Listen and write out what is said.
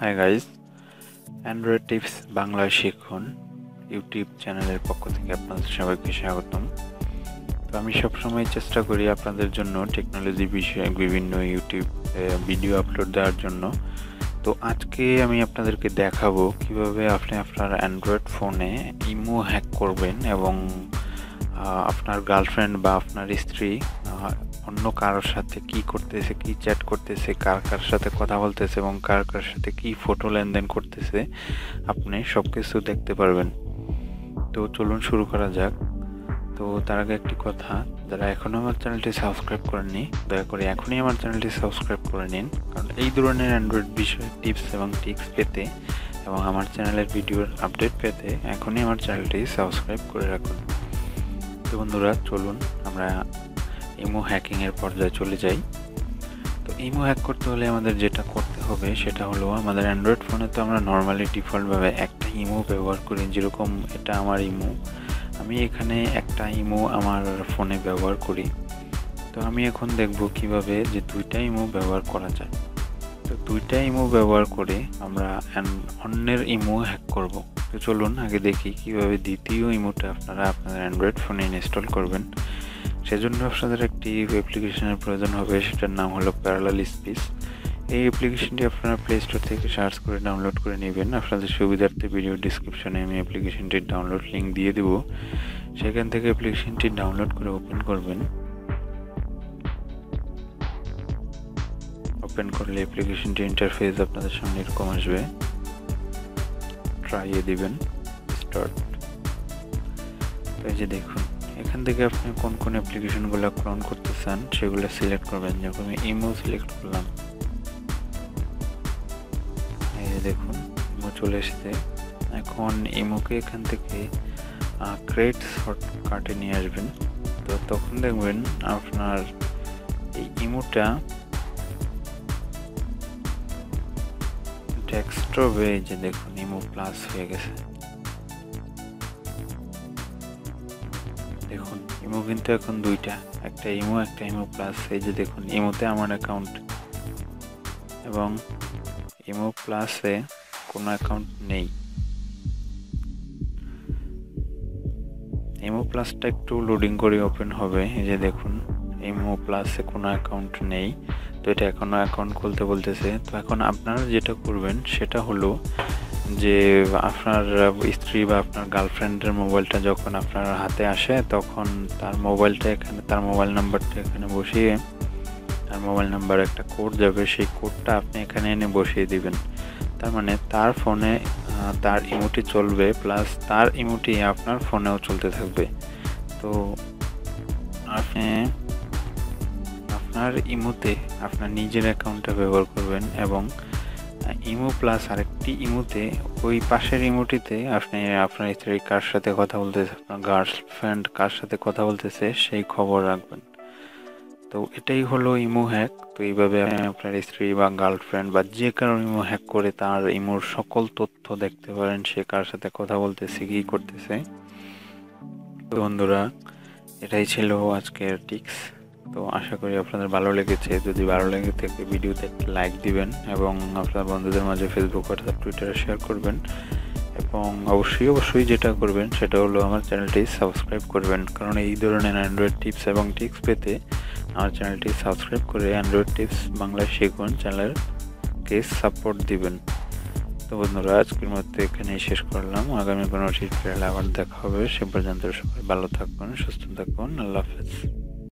Hi guys, Android tips বাংলায় শিখুন YouTube চ্যানেলের পক্ষ থেকে আপনাদের সবাইকে স্বাগতম। তো আমি সবসময় চেষ্টা করি আপনাদের জন্য টেকনোলজি বিষয়ে বিভিন্ন ইউটিউব ভিডিও আপলোড দেওয়ার জন্য। তো আজকে আমি আপনাদেরকে দেখাবো কিভাবে আপনি আপনার অ্যান্ড্রয়েড ফোনে ইমো হ্যাক করবেন এবং আপনার গার্লফ্রেন্ড বা আপনার স্ত্রী অন্য কারোর সাথে কি করতেছে, কি চ্যাট করতেছে, কার কার সাথে কথা বলতেছে এবং কার কার সাথে কি ফটো লেনদেন করতেছে আপনি সব কিছু দেখতে পারবেন। তো চলুন শুরু করা যাক। তো তার আগে একটি কথা, যারা এখনও আমার চ্যানেলটি সাবস্ক্রাইব করেননি দয়া করে এখনই আমার চ্যানেলটি সাবস্ক্রাইব করে নিন, কারণ এই ধরনের অ্যান্ড্রয়েড বিষয়ে টিপস এবং ট্রিক্স পেতে এবং আমার চ্যানেলের ভিডিওর আপডেট পেতে এখনই আমার চ্যানেলটি সাবস্ক্রাইব করে রাখুন। তো বন্ধুরা, চলুন আমরা ইমো হ্যাকিংয়ের পর্যায়ে চলে যাই। তো ইমো হ্যাক করতে হলে আমাদের যেটা করতে হবে সেটা হলো, আমাদের অ্যান্ড্রয়েড ফোনে তো আমরা নর্মালি ডিফল্টভাবে একটা ইমো ব্যবহার করি, যেরকম এটা আমার ইমো। আমি এখানে একটা ইমো আমার ফোনে ব্যবহার করি। তো আমি এখন দেখব কিভাবে যে দুইটা ইমো ব্যবহার করা যায়। তো দুইটা ইমো ব্যবহার করে আমরা অন্যের ইমো হ্যাক করব। তো চলুন আগে দেখি কিভাবে দ্বিতীয় ইমোটা আপনারা আপনাদের অ্যান্ড্রয়েড ফোনে ইনস্টল করবেন। সেজন্য আপনাদের একটি অ্যাপ্লিকেশনের প্রয়োজন হবে, সেটার নাম হলো প্যারালাল স্পিচ। এই অ্যাপ্লিকেশনটি আপনারা প্লে স্টোর থেকে সার্চ করে ডাউনলোড করে নেবেন। আপনাদের সুবিধার্থে ভিডিও ডিসক্রিপশনে আমি অ্যাপ্লিকেশনটির ডাউনলোড লিঙ্ক দিয়ে দেব, সেখান থেকে অ্যাপ্লিকেশনটি ডাউনলোড করে ওপেন করবেন। ওপেন করলে অ্যাপ্লিকেশনটি ইন্টারফেস আপনাদের সামনে এরকম আসবে। ট্রাইয়ে দিবেন স্টার্ট। তো এই যে দেখুন, এখান থেকে আপনি কোন কোন অ্যাপ্লিকেশনগুলো ক্লোন করতে চান সেগুলো সিলেক্ট করবেন। যখন আমি ইমো সিলেক্ট করলাম, এই যে দেখুন ইমো চলে এসেছে। এখন ইমোকে এখান থেকে ক্রিয়েট শর্টকাটে নিয়ে আসবেন। তো তখন দেখবেন আপনার এই ইমোটা ডেস্কটপে, যে দেখুন ইমো প্লাস হয়ে গেছে। দেখুন ইমো কিন্তু এখন দুইটা, একটা ইমো একটা ইমো প্লাস। এই যে দেখুন ইমোতে আমার অ্যাকাউন্ট এবং ইমো প্লাসে কোনো অ্যাকাউন্ট নেই। ইমো প্লাসটা একটু লোডিং করে ওপেন হবে। এই যে দেখুন ইমো প্লাসে কোনো অ্যাকাউন্ট নেই, তো এটা এখনো অ্যাকাউন্ট খুলতে বলতেছে। তো এখন আপনারা যেটা করবেন সেটা হলো যে আপনার স্ত্রী বা আপনার গার্লফ্রেন্ডের মোবাইলটা যখন আপনার হাতে আসে, তখন তার মোবাইলটা এখানে, তার মোবাইল নাম্বারটা এখানে বসিয়ে, তার মোবাইল নাম্বার একটা কোড যাবে, সেই কোডটা আপনি এখানে এনে বসিয়ে দিবেন। তার মানে তার ফোনে তার ইমোটি চলবে, প্লাস তার ইমোটি আপনার ফোনেও চলতে থাকবে। তো আপনি আপনার ইমোতে আপনার নিজের অ্যাকাউন্টটা ব্যবহার করবেন এবং ইমো প্লাস আরেকটি ইমোতে, ওই পাশের ইমোটিতে আপনি আপনার স্ত্রী কার সাথে কথা বলতেছে, আপনার গার্লফ্রেন্ড কার সাথে কথা বলতেছে সেই খবর রাখবেন। তো এটাই হলো ইমো হ্যাক। তো এইভাবে আপনি আপনার স্ত্রী বা গার্লফ্রেন্ড বা যে কারো ইমো হ্যাক করে তার ইমোর সকল তথ্য দেখতে পারেন, সে কার সাথে কথা বলতেছে, কি করতেছে। তো বন্ধুরা, এটাই ছিল আজকের টিপস। তো আশা করি আপনাদের ভালো লেগেছে। যদি ভালো লেগে থাকে ভিডিওতে একটা লাইক দিবেন এবং আপনার বন্ধুদের মাঝে ফেসবুক, হোয়াটসঅ্যাপ, টুইটারে শেয়ার করবেন এবং অবশ্যই যেটা করবেন সেটা হলো আমার চ্যানেলটি সাবস্ক্রাইব করবেন, কারণ এই ধরনের অ্যান্ড্রয়েড টিপস এবং ট্রিক্স পেতে আমার চ্যানেলটি সাবস্ক্রাইব করে অ্যান্ড্রয়েড টিপস বাংলায় শিখুন চ্যানেলকে সাপোর্ট দিবেন। তো বন্ধুরা, আজকের মধ্যে এখানেই শেষ করলাম। আগামী কোনো টিউটোরিয়ালে আবার দেখা হবে। সে পর্যন্ত সবাই ভালো থাকুন, সুস্থ থাকুন। আল্লাহ হাফেজ।